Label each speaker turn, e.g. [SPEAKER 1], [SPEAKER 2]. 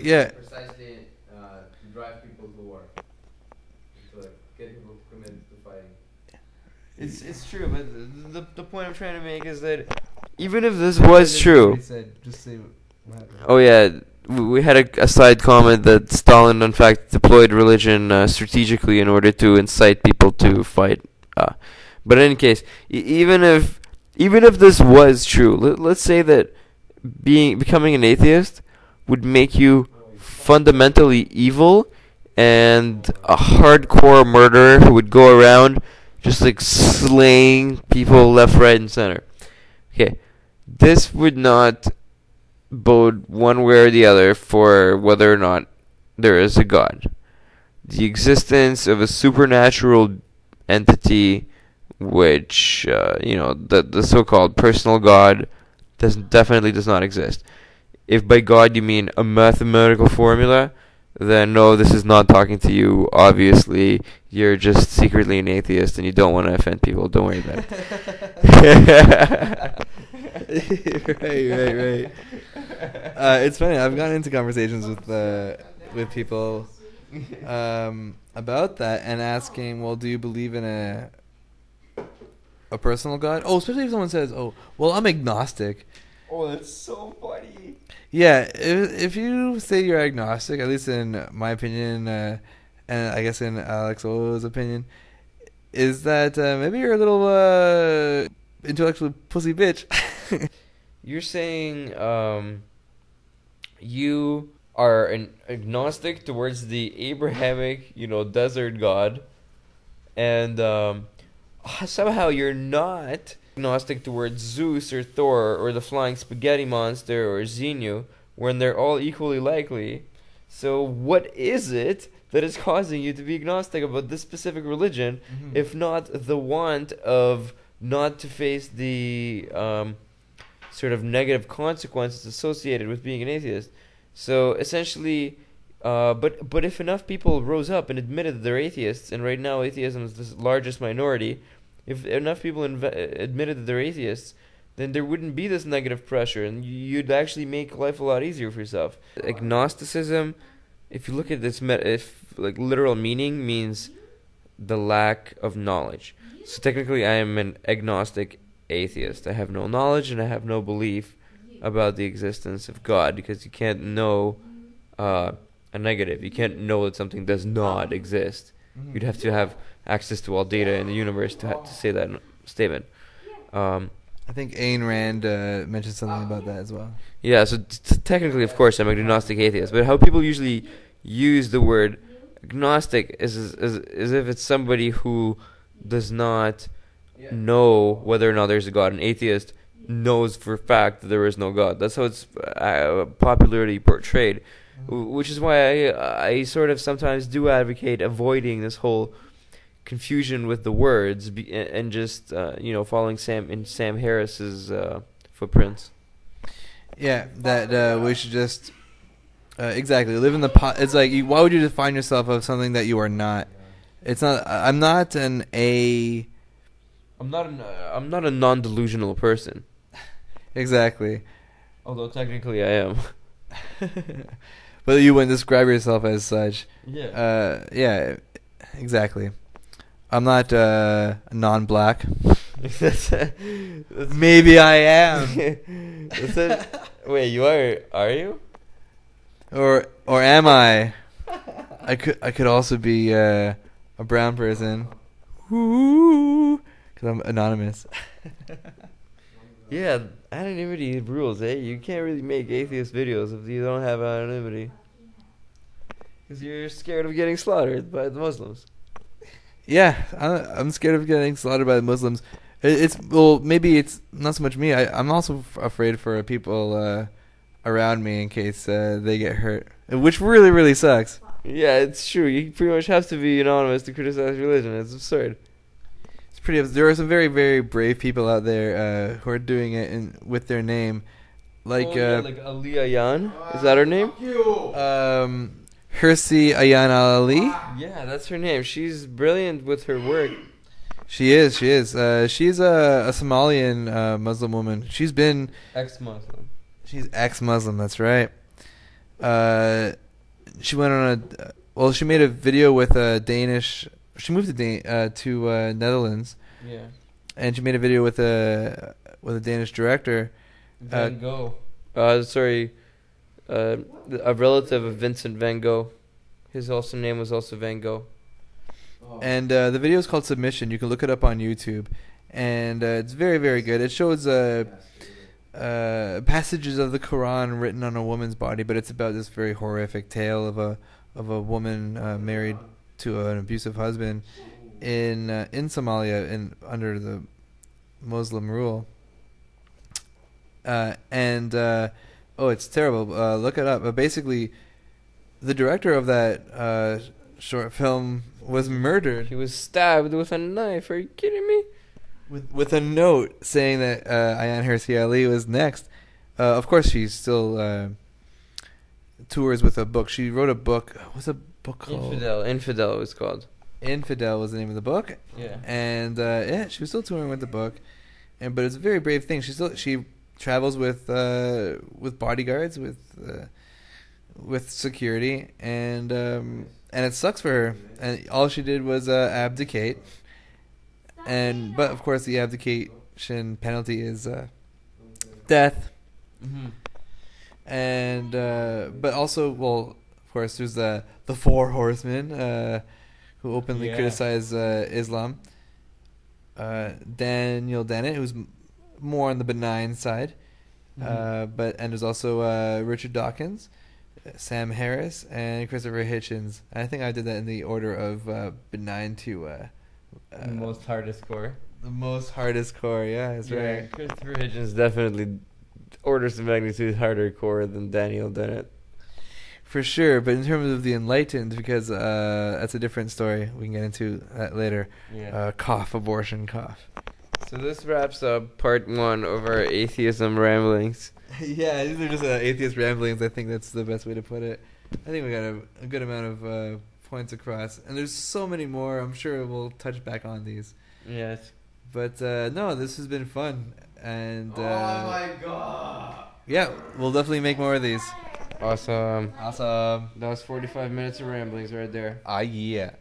[SPEAKER 1] Yeah.
[SPEAKER 2] Precisely to drive people to war, to like get people to commit to fighting.
[SPEAKER 3] It's true, but the point I'm trying to make is that even if this was true,
[SPEAKER 1] Just say what happened.
[SPEAKER 3] oh yeah, we had a side comment that Stalin in fact deployed religion strategically in order to incite people to fight. But in any case, even if this was true, let's say that becoming an atheist would make you fundamentally evil and a hardcore murderer who would go around just like slaying people left, right, and center. Okay, this would not bode one way or the other for whether or not there is a God. The existence of a supernatural entity, which the so-called personal God, definitely does not exist. If by God you mean a mathematical formula, then no, this is not talking to you. Obviously, you're just secretly an atheist and you don't want to offend people. Don't worry about it.
[SPEAKER 1] Right. It's funny. I've gotten into conversations with people about that and asking, well, do you believe in a personal God? Oh, especially if someone says, oh, well, I'm agnostic.
[SPEAKER 3] Oh, that's so funny.
[SPEAKER 1] Yeah, if you say you're agnostic, at least in my opinion, and I guess in Alex O's opinion, is that maybe you're a little intellectual pussy bitch.
[SPEAKER 3] You're saying you are an agnostic towards the Abrahamic, desert god, and somehow you're not agnostic towards Zeus or Thor or the flying spaghetti monster or Xenu, when they're all equally likely. So what is it that is causing you to be agnostic about this specific religion, if not the want of not to face the sort of negative consequences associated with being an atheist? So essentially, but if enough people rose up and admitted that they're atheists, and right now atheism is the largest minority, if enough people admitted that they're atheists, then there wouldn't be this negative pressure, and you'd actually make life a lot easier for yourself. Agnosticism, if you look at this, literal meaning, means the lack of knowledge. So technically, I am an agnostic atheist. I have no knowledge and I have no belief about the existence of God, because you can't know a negative. You can't know that something does not exist. You'd have to have access to all data in the universe to say that statement.
[SPEAKER 1] I think Ayn Rand mentioned something about that as well.
[SPEAKER 3] Yeah, so technically, of course, I'm agnostic atheist. But how people usually use the word agnostic is if it's somebody who does not know whether or not there's a God. An atheist knows for a fact that there is no God. That's how it's popularly portrayed, which is why I sort of sometimes do advocate avoiding this whole confusion with the words and just following Sam Harris's footprints.
[SPEAKER 1] Yeah, that we should just exactly live in the pot. It's like, why would you define yourself of something that you are not? It's not. I'm not a
[SPEAKER 3] non-delusional person.
[SPEAKER 1] Exactly.
[SPEAKER 3] Although technically I am.
[SPEAKER 1] But you wouldn't describe yourself as such.
[SPEAKER 3] Yeah.
[SPEAKER 1] Yeah. Exactly. I'm not non-black. Maybe I am.
[SPEAKER 3] Wait, you are? Are you?
[SPEAKER 1] Or am I? I could also be a brown person. Because I'm anonymous.
[SPEAKER 3] Yeah, anonymity rules, eh? You can't really make atheist videos if you don't have anonymity. Because you're scared of getting slaughtered by the Muslims.
[SPEAKER 1] Yeah, I'm scared of getting slaughtered by the Muslims. Maybe it's not so much me. I'm also afraid for people around me in case they get hurt, which really, really sucks.
[SPEAKER 3] Yeah, it's true. You pretty much have to be anonymous to criticize religion. It's absurd.
[SPEAKER 1] There are some very, very brave people out there who are doing it with their name, like
[SPEAKER 3] like Aliyah Yan. Is that her name?
[SPEAKER 1] Hirsi Ayan Ali.
[SPEAKER 3] Yeah, that's her name. She's brilliant with her work.
[SPEAKER 1] She is. She's a Somalian Muslim woman. She's been
[SPEAKER 3] Ex-Muslim.
[SPEAKER 1] She's ex-Muslim. That's right. She went on a she made a video with a Danish. She moved to Netherlands,
[SPEAKER 3] Yeah.
[SPEAKER 1] and she made a video with a Danish director.
[SPEAKER 3] Van Gogh. Sorry, a relative of Vincent Van Gogh. His name was also Van Gogh.
[SPEAKER 2] Oh.
[SPEAKER 1] And the video is called Submission. You can look it up on YouTube, and it's very, very good. It shows passages of the Quran written on a woman's body, but it's about this very horrific tale of a woman married to an abusive husband in Somalia under the Muslim rule. It's terrible. Look it up. But basically, the director of that short film was murdered.
[SPEAKER 3] He was stabbed with a knife. Are you kidding me?
[SPEAKER 1] With a note saying that Ayaan Hirsi Ali was next. Of course, she still tours with a book. She wrote a book. What's a book called?
[SPEAKER 3] Infidel it was called.
[SPEAKER 1] Infidel was the name of the book.
[SPEAKER 3] Yeah.
[SPEAKER 1] And she was still touring with the book, but it's a very brave thing. She travels with bodyguards, with security, and it sucks for her. And all she did was abdicate. But of course, the abdication penalty is death.
[SPEAKER 3] Mm-hmm.
[SPEAKER 1] And but also, well, of course, there's the four horsemen who openly criticize Islam. Daniel Dennett, who's more on the benign side, and there's also Richard Dawkins, Sam Harris, and Christopher Hitchens. And I think I did that in the order of benign to
[SPEAKER 3] the most hardest core.
[SPEAKER 1] The most hardest core, yeah, that's right.
[SPEAKER 3] Christopher Hitchens definitely orders of magnitude harder core than Daniel Dennett.
[SPEAKER 1] For sure, but in terms of the enlightened, because that's a different story. We can get into that later.
[SPEAKER 3] Yeah.
[SPEAKER 1] Abortion.
[SPEAKER 3] So this wraps up part 1 of our atheism ramblings.
[SPEAKER 1] Yeah, these are just atheist ramblings. I think that's the best way to put it. I think we got a good amount of points across, and there's so many more. I'm sure we'll touch back on these.
[SPEAKER 3] Yes.
[SPEAKER 1] But no, this has been fun, and
[SPEAKER 2] Oh my god!
[SPEAKER 1] yeah, we'll definitely make more of these.
[SPEAKER 3] Awesome.
[SPEAKER 1] Awesome.
[SPEAKER 3] That was 45 minutes of ramblings right there.
[SPEAKER 1] Yeah.